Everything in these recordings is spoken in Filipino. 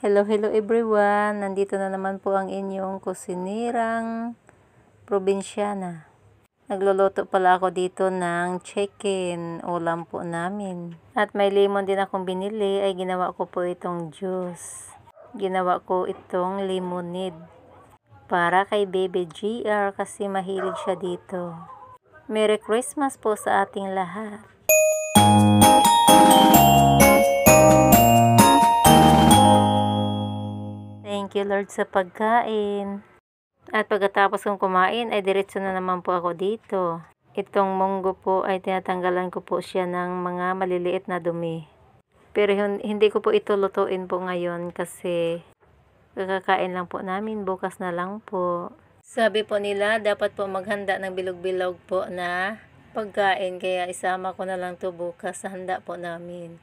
Hello everyone! Nandito na naman po ang inyong kusinirang probinsyana. Nagluluto pala ako dito ng chicken, ulam po namin. At may lemon din akong binili, ay ginawa ko po itong juice. Ginawa ko itong lemonade para kay Baby GR kasi mahilig siya dito. Merry Christmas po sa ating lahat! Thank you Lord sa pagkain. At pagkatapos kong kumain ay diretso na naman po ako dito. Itong munggo po ay tinatanggalan ko po siya ng mga maliliit na dumi. Pero hindi ko po ito lutuin po ngayon kasi kakakain lang po namin, bukas na lang po. Sabi po nila dapat po maghanda ng bilog-bilog po na pagkain, kaya isama ko na lang to bukas sa handa po namin.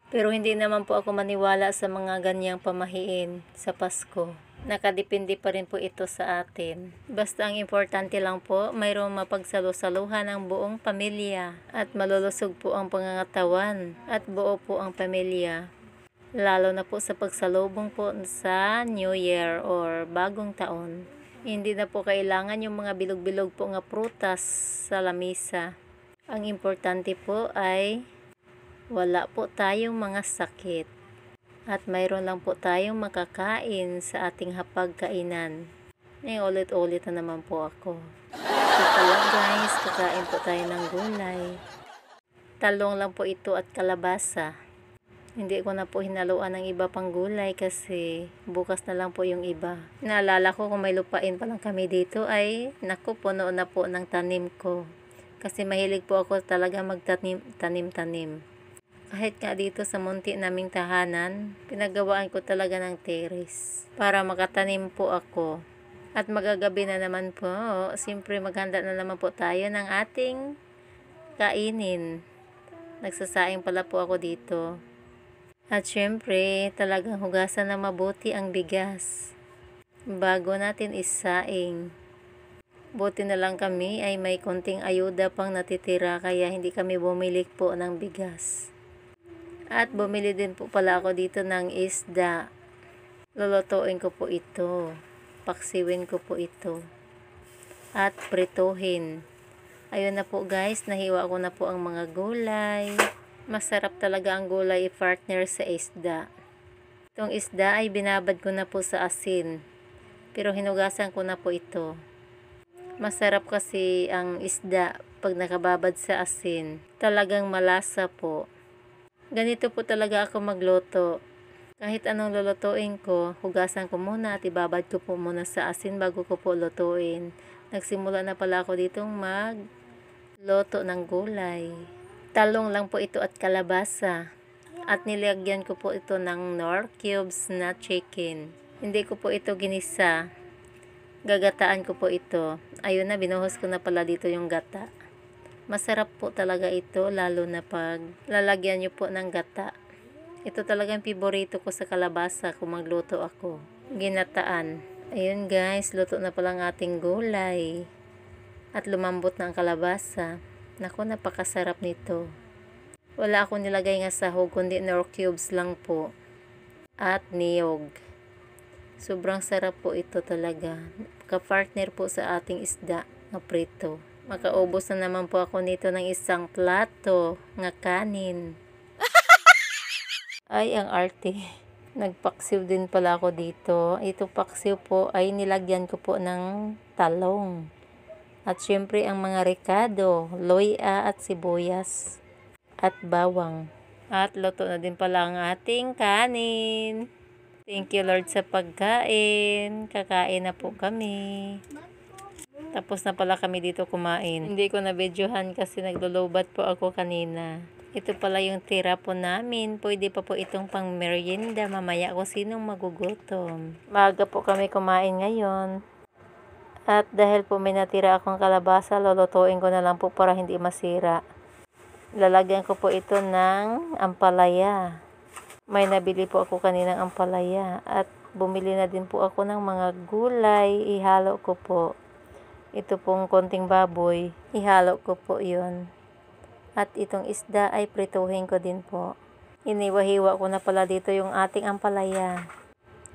Pero hindi naman po ako maniwala sa mga ganyang pamahiin sa Pasko. Nakadepende pa rin po ito sa atin. Basta ang importante lang po, mayroong mapagsalusaluhan ang buong pamilya at malulusog po ang pangangatawan at buo po ang pamilya. Lalo na po sa pagsalubong po sa New Year or bagong taon. Hindi na po kailangan yung mga bilog-bilog po nga prutas sa lamisa. Ang importante po ay wala po tayong mga sakit at mayroon lang po tayong makakain sa ating hapagkainan. Ulit-ulit na naman po ako. Ito pala guys, kakain po tayo ng gulay. Talong lang po ito at kalabasa. Hindi ko na po hinaluan ng iba pang gulay kasi bukas na lang po yung iba. Naalala ko kung may lupain pa lang kami dito ay naku, puno na po ng tanim ko. Kasi mahilig po ako talaga magtanim-tanim. Kahit nga dito sa munti naming tahanan, pinagawaan ko talaga ng terrace para makatanim po ako. At magagabi na naman po, siyempre maghanda na naman po tayo ng ating kainin. Nagsasaing pala po ako dito. At siyempre, talagang hugasan na mabuti ang bigas bago natin isaing. Buti na lang kami ay may konting ayuda pang natitira kaya hindi kami bumili po ng bigas. At bumili din po pala ako dito ng isda. Lulutuin ko po ito. Paksiwin ko po ito. At prituhin. Ayun na po guys, nahiwa ko na po ang mga gulay. Masarap talaga ang gulay i-partner sa isda. Itong isda ay binabad ko na po sa asin. Pero hinugasan ko na po ito. Masarap kasi ang isda pag nakababad sa asin. Talagang malasa po. Ganito po talaga ako magluto. Kahit anong lulutuin ko, hugasan ko muna at ibabad ko po muna sa asin bago ko po lutuin. Nagsimula na pala ako ditong magluto ng gulay. Talong lang po ito at kalabasa. At nilagyan ko po ito ng Knorr cubes na chicken. Hindi ko po ito ginisa. Gagataan ko po ito. Ayun na, binuhos ko na pala dito yung gata. Masarap po talaga ito, lalo na pag lalagyan nyo po ng gata. Ito talagang piborito ko sa kalabasa kung magluto ako. Ginataan. Ayun guys, luto na pala ang ating gulay. At lumambot na ang kalabasa. Naku, napakasarap nito. Wala akong nilagay nga sahog, kundi Knorr cubes lang po. At niyog. Sobrang sarap po ito talaga. Ka-partner po sa ating isda na prito. Makaubos na naman po ako nito ng isang plato nga kanin. Ay, ang arte. Nagpaksiw din pala ako dito. Ito paksiw po ay nilagyan ko po ng talong. At syempre ang mga rekado, loya at sibuyas. At bawang. At luto na din pala ang ating kanin. Thank you Lord sa pagkain. Kakain na po kami. Tapos na pala kami dito kumain. Hindi ko na videohan kasi naglulubat po ako kanina. Ito pala yung tira po namin. Pwede pa po itong pang merienda mamaya kung sinong magugutom. Maaga po kami kumain ngayon. At dahil po may natira akong kalabasa, lulutuin ko na lang po para hindi masira. Lalagyan ko po ito ng ampalaya. May nabili po ako kaninang ampalaya. At bumili na din po ako ng mga gulay. Ihalo ko po. Ito pong konting baboy, ihalo ko po yun. At itong isda ay prituhin ko din po. Iniwa-hiwa ko na pala dito yung ating ampalaya.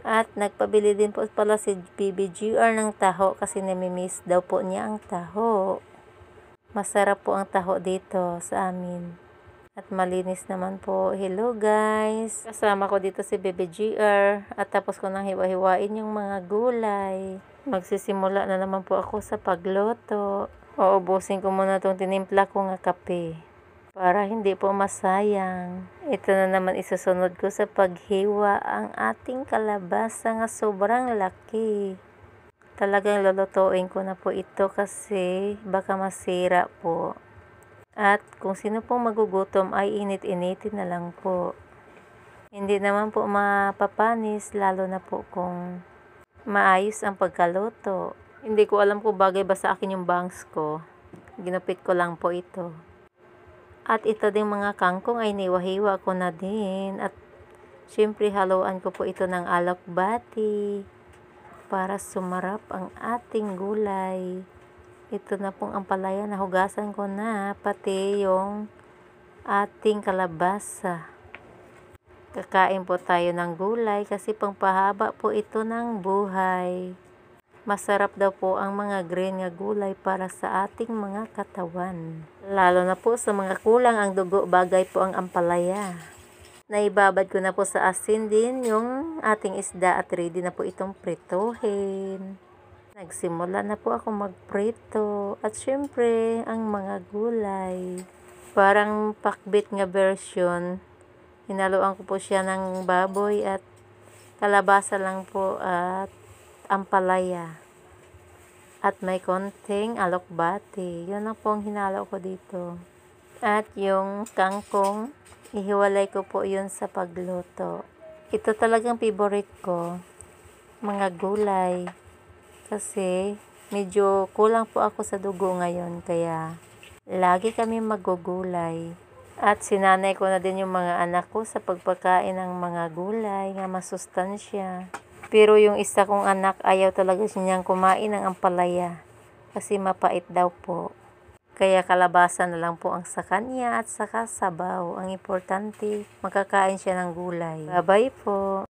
At nagpabili din po pala si BBGR ng taho kasi namimiss daw po niya ang taho. Masarap po ang taho dito sa amin. At malinis naman po. Hello guys! Kasama ko dito si BBGR at tapos ko nang hiwa-hiwain yung mga gulay. Magsisimula na naman po ako sa pagluto. Uubusin ko muna itong tinimpla ko nga kape para hindi po masayang. Ito na naman isusunod ko sa paghiwa ang ating kalabasa nga sobrang laki. Talagang lulutuin ko na po ito kasi baka masira po. At kung sino pong magugutom ay init-initin na lang po. Hindi naman po mapapanis lalo na po kung maayos ang pagkaluto. Hindi ko alam kung bagay ba sa akin yung bangs ko. Ginupit ko lang po ito. At ito ding mga kangkong ay niwahiwa ko na din. At syempre haluan ko po ito ng alokbati para sumarap ang ating gulay. Ito na pong ampalaya, nahugasan ko na pati yung ating kalabasa. Kakain po tayo ng gulay kasi pangpahaba po ito ng buhay. Masarap daw po ang mga green nga gulay para sa ating mga katawan. Lalo na po sa mga kulang ang dugo, bagay po ang ampalaya. Naibabad ko na po sa asin din yung ating isda at ready na po itong prituhin. Nagsimula na po ako magprito at syempre ang mga gulay. Parang pakbit nga version. Hinaluan ko po siya ng baboy at kalabasa lang po at ampalaya. At may konting alokbati. Yun ang pong hinalo ko dito. At yung kangkong, ihiwalay ko po yun sa pagluto. Ito talagang favorite ko. Mga gulay. Kasi medyo kulang po ako sa dugo ngayon. Kaya lagi kami magugulay. At sinanay ko na din yung mga anak ko sa pagpakain ng mga gulay nga masustansya. Pero yung isa kong anak ayaw talaga niyang kumain ng ampalaya kasi mapait daw po. Kaya kalabasa na lang po ang sa kanya at saka sabaw. Ang importante, makakain siya ng gulay. Bye-bye po!